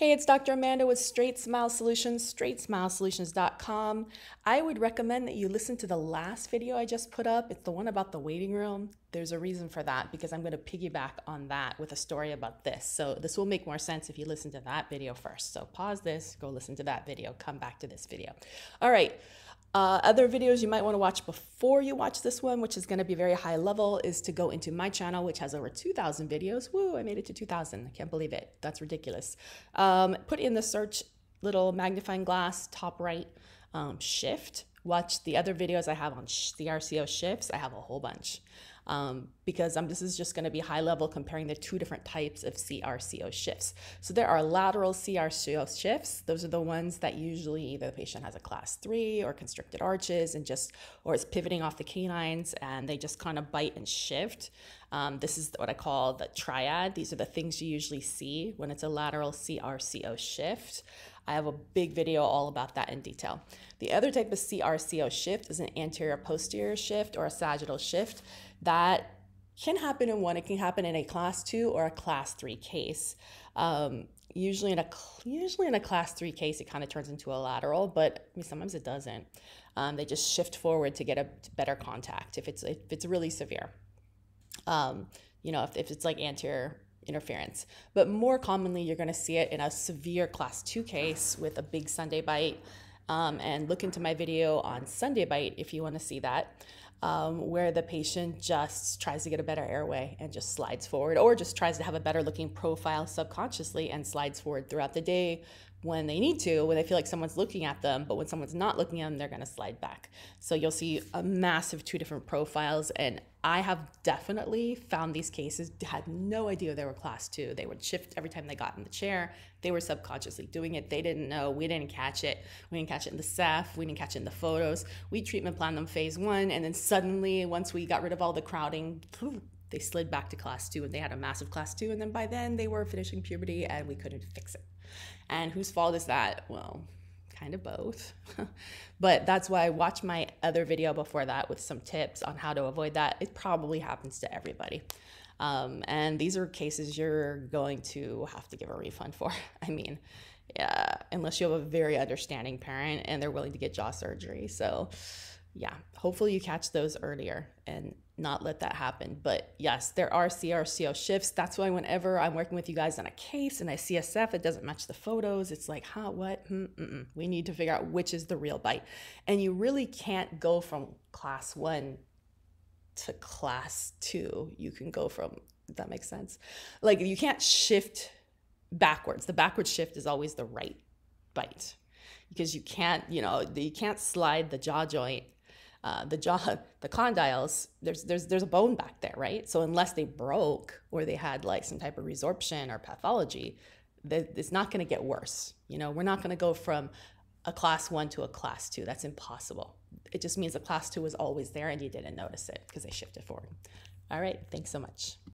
Hey, it's Dr. Amanda with Straightsmile Solutions, straightsmilesolutions.com. I would recommend that you listen to the last video I just put up. It's the one about the waiting room. There's a reason for that because I'm going to piggyback on that with a story about this. So this will make more sense if you listen to that video first. So pause this, go listen to that video, come back to this video. All right. Other videos you might want to watch before you watch this one, which is going to be very high level, is to go into my channel, which has over 2,000 videos. Woo, I made it to 2,000. I can't believe it. That's ridiculous. Put in the search little magnifying glass, top right, shift. Watch the other videos I have on CRCO shifts. I have a whole bunch. Because this is just going to be high level comparing the two different types of CRCO shifts. So there are lateral CRCO shifts. Those are the ones that usually either the patient has a class 3 or constricted arches or is pivoting off the canines and they just kind of bite and shift. This is what I call the triad. These are the things you usually see when it's a lateral CRCO shift. I have a big video all about that in detail. The other type of CRCO shift is an anterior posterior shift or a sagittal shift. That can happen in one. It can happen in a class 2 or a class 3 case. Usually in a class 3 case, it kind of turns into a lateral, but I mean, sometimes it doesn't. They just shift forward to get a better contact if it's really severe. If it's like anterior interference. But more commonly, you're going to see it in a severe class 2 case with a big Sunday bite. And look into my video on Sunday bite if you want to see that, where the patient just tries to get a better airway and just slides forward, or just tries to have a better looking profile subconsciously and slides forward throughout the day when they need to, when they feel like someone's looking at them, but when someone's not looking at them, they're going to slide back. So you'll see a massive 2 different profiles, and I have definitely found these cases, had no idea they were class 2. They would shift every time they got in the chair. They were subconsciously doing it. They didn't know. We didn't catch it. We didn't catch it in the Ceph. We didn't catch it in the photos. We treatment planned them phase 1, and then suddenly, once we got rid of all the crowding, they slid back to class 2, and they had a massive class 2, and then by then they were finishing puberty and we couldn't fix it. And whose fault is that? Well, kind of both. But that's why I watched my other video before that with some tips on how to avoid that. It probably happens to everybody. And these are cases you're going to have to give a refund for. I mean, yeah, unless you have a very understanding parent and they're willing to get jaw surgery. So yeah, hopefully you catch those earlier and not let that happen. But yes, there are CRCO shifts. That's why whenever I'm working with you guys on a case and I see a Ceph that doesn't match the photos, it's like, what? We need to figure out which is the real bite. And you really can't go from class 1 to class 2. You can go from, if that makes sense. Like you can't shift backwards. The backward shift is always the right bite because you can't, you can't slide the jaw joint. The condyles, there's a bone back there, right? So unless they broke or they had like some type of resorption or pathology, it's not going to get worse. We're not going to go from a class 1 to a class 2. That's impossible. It just means the class 2 was always there and you didn't notice it because they shifted forward. All right. Thanks so much.